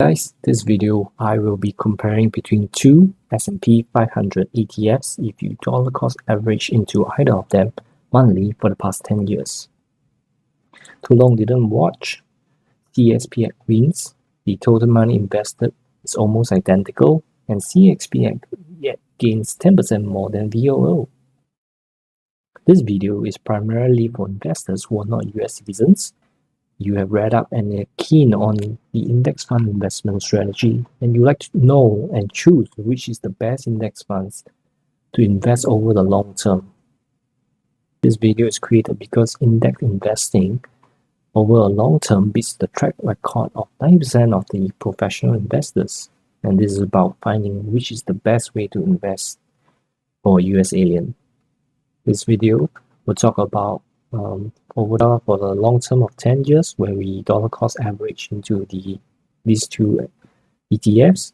Guys, this video I will be comparing between two S&P 500 ETFs if you dollar cost average into either of them monthly for the past 10 years. Too long didn't watch? CSPX wins, the total money invested is almost identical, and CSPX yet gains 10% more than VOO. This video is primarily for investors who are not US citizens. You have read up and are keen on the index fund investment strategy, and you like to know and choose which is the best index funds to invest over the long term. This video is created because index investing over a long term beats the track record of 90% of the professional investors, and this is about finding which is the best way to invest for a US alien. This video will talk about overall for the long term of 10 years where we dollar cost average into these two ETFs.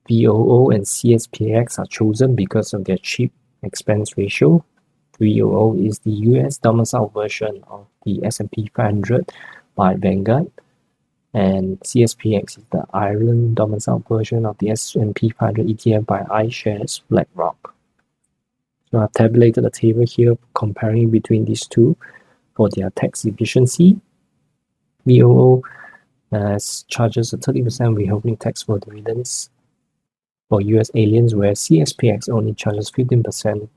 VOO and CSPX are chosen because of their cheap expense ratio. VOO is the US domicile version of the S&P 500 by Vanguard, and CSPX is the Ireland domicile version of the S&P 500 ETF by iShares BlackRock. So I've tabulated a table here comparing between these two for their tax efficiency. VOO charges a 30% withholding tax for dividends for US aliens, whereas CSPX only charges 15%.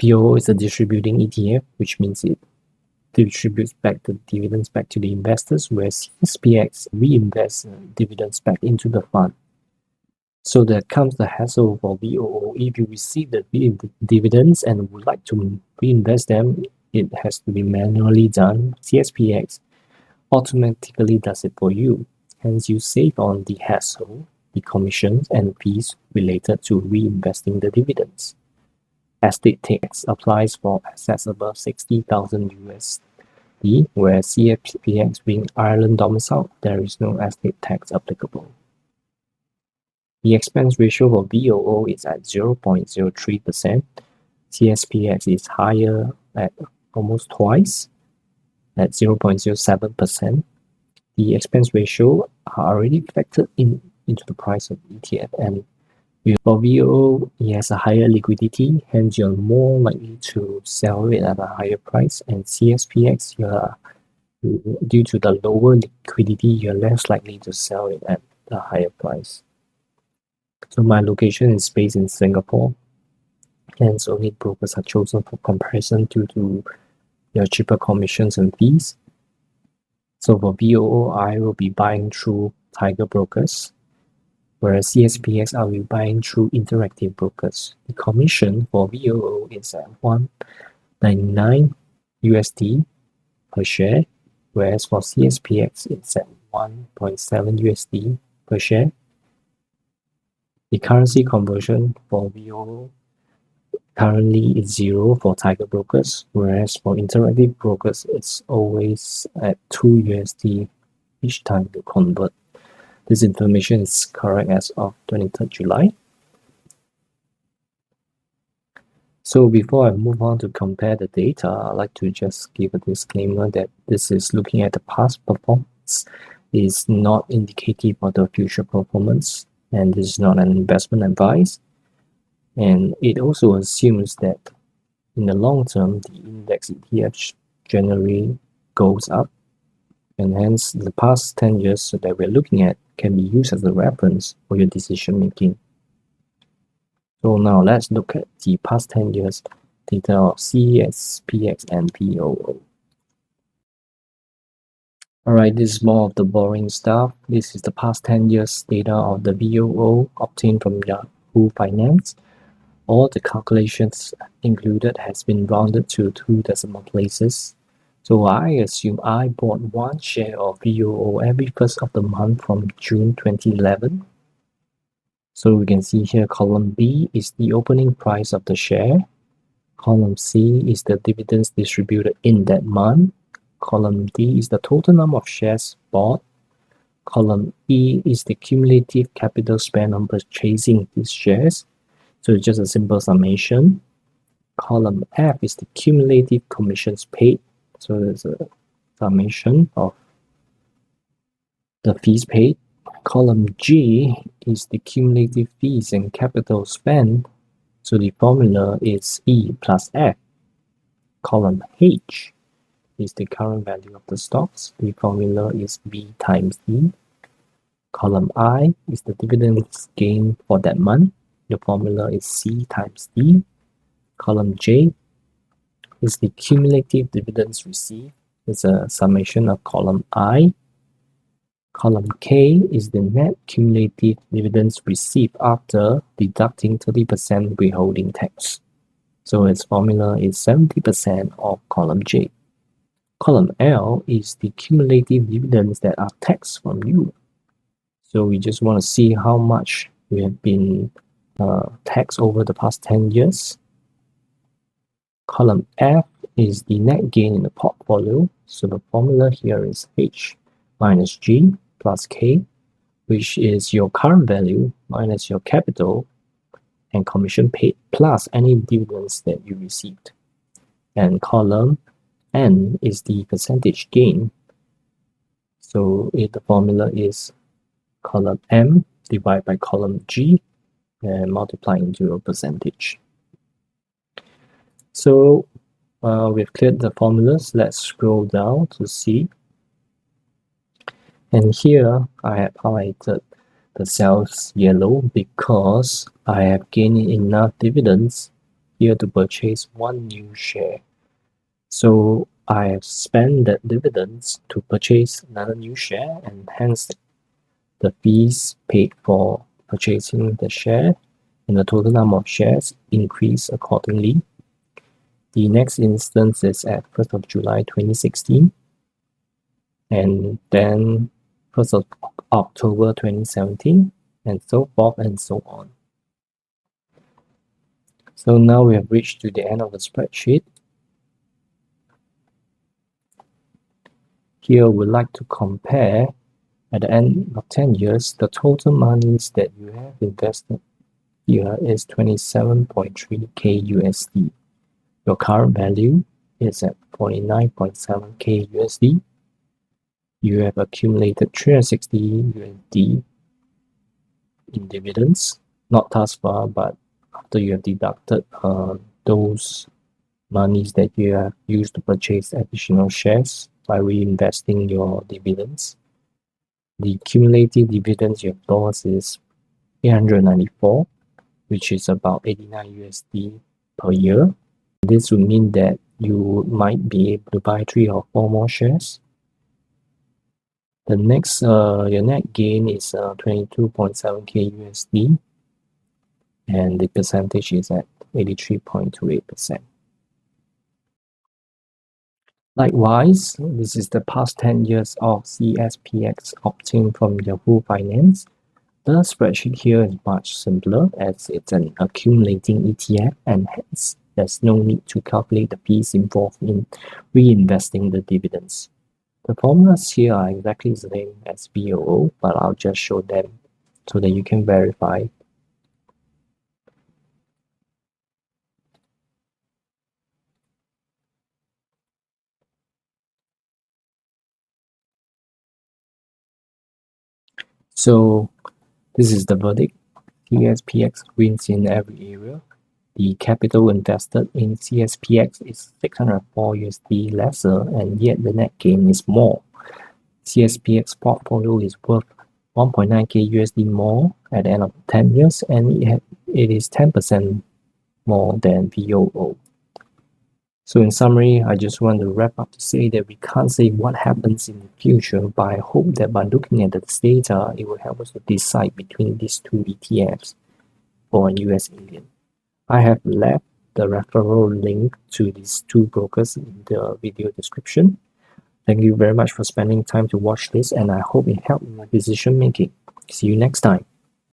VOO is a distributing ETF, which means it distributes back the dividends back to the investors, whereas CSPX reinvests dividends back into the fund. So there comes the hassle for VOO. If you receive the dividends and would like to reinvest them, it has to be manually done. CSPX automatically does it for you. Hence, you save on the hassle, the commissions, and fees related to reinvesting the dividends. Estate tax applies for assets above 60,000 USD, whereas CSPX being Ireland domicile, there is no estate tax applicable. The expense ratio for VOO is at 0.03%. CSPX is higher at almost twice, at 0.07%. The expense ratio are already factored into the price of ETF, and for VOO, it has a higher liquidity, hence you're more likely to sell it at a higher price, and CSPX, due to the lower liquidity, you're less likely to sell it at a higher price. So my location is based in Singapore, hence only brokers are chosen for comparison due to their cheaper commissions and fees. So for VOO, I will be buying through Tiger Brokers, whereas CSPX I will be buying through Interactive Brokers. The commission for VOO is at 1.99 USD per share, whereas for CSPX it's at 1.7 USD per share. The currency conversion for VOO currently is 0 for Tiger Brokers, whereas for Interactive Brokers it's always at 2 USD each time you convert. This information is correct as of 23rd July. So before I move on to compare the data, I'd like to just give a disclaimer that this is looking at the past performance. It is not indicative of the future performance, and this is not an investment advice. And it also assumes that in the long term, the index ETF generally goes up, and hence the past 10 years that we're looking at can be used as a reference for your decision making. So now let's look at the past 10 years data of CSPX and VOO. Alright, this is more of the boring stuff. This is the past 10 years data of the VOO obtained from Yahoo Finance. All the calculations included has been rounded to 2 decimal places. So I assume I bought one share of VOO every first of the month from June 2011. So we can see here column B is the opening price of the share. Column C is the dividends distributed in that month. Column D is the total number of shares bought. Column E is the cumulative capital spent on purchasing these shares. So it's just a simple summation. Column F is the cumulative commissions paid. So there's a summation of the fees paid. Column G is the cumulative fees and capital spent, so the formula is E plus F. Column H is the current value of the stocks, the formula is B times D. Column I is the dividends gained for that month, the formula is C times D. Column J is the cumulative dividends received, it's a summation of column I. Column K is the net cumulative dividends received after deducting 30% withholding tax. So its formula is 70% of column J. Column L is the cumulative dividends that are taxed from you. So we just want to see how much we have been taxed over the past 10 years. Column F is the net gain in the portfolio. So the formula here is H minus G plus K, which is your current value minus your capital and commission paid plus any dividends that you received. And column N is the percentage gain. So the formula is column M divided by column G and multiply into a percentage. So we've cleared the formulas. Let's scroll down to see. And here I have highlighted the cells yellow because I have gained enough dividends here to purchase one new share. So I have spent that dividends to purchase another new share, and hence the fees paid for purchasing the share and the total number of shares increase accordingly. The next instance is at 1st of July 2016, and then 1st of October 2017, and so forth and so on. So now we have reached to the end of the spreadsheet. Here we'd like to compare at the end of 10 years, the total monies that you have invested here is 27.3k USD. Your current value is at 49.7k USD. You have accumulated 360 USD in dividends, not thus far, but after you have deducted those monies that you have used to purchase additional shares by reinvesting your dividends. The cumulative dividends you have lost is 894, which is about 89 USD per year. This would mean that you might be able to buy 3 or 4 more shares. The next, your net gain is 22.7k USD, and the percentage is at 83.28%. Likewise, this is the past 10 years of CSPX obtained from Yahoo Finance. The spreadsheet here is much simpler as it's an accumulating ETF, and hence there's no need to calculate the fees involved in reinvesting the dividends. The formulas here are exactly the same as VOO, but I'll just show them so that you can verify. So this is the verdict. CSPX wins in every area. The capital invested in CSPX is 604 USD lesser, and yet the net gain is more. CSPX portfolio is worth 1.9k USD more at the end of 10 years, and it is 10% more than VOO. So in summary, I just want to wrap up to say that we can't say what happens in the future, but I hope that by looking at this data, it will help us to decide between these two ETFs for a US Indian. I have left the referral link to these two brokers in the video description. Thank you very much for spending time to watch this, and I hope it helped in my decision making. See you next time.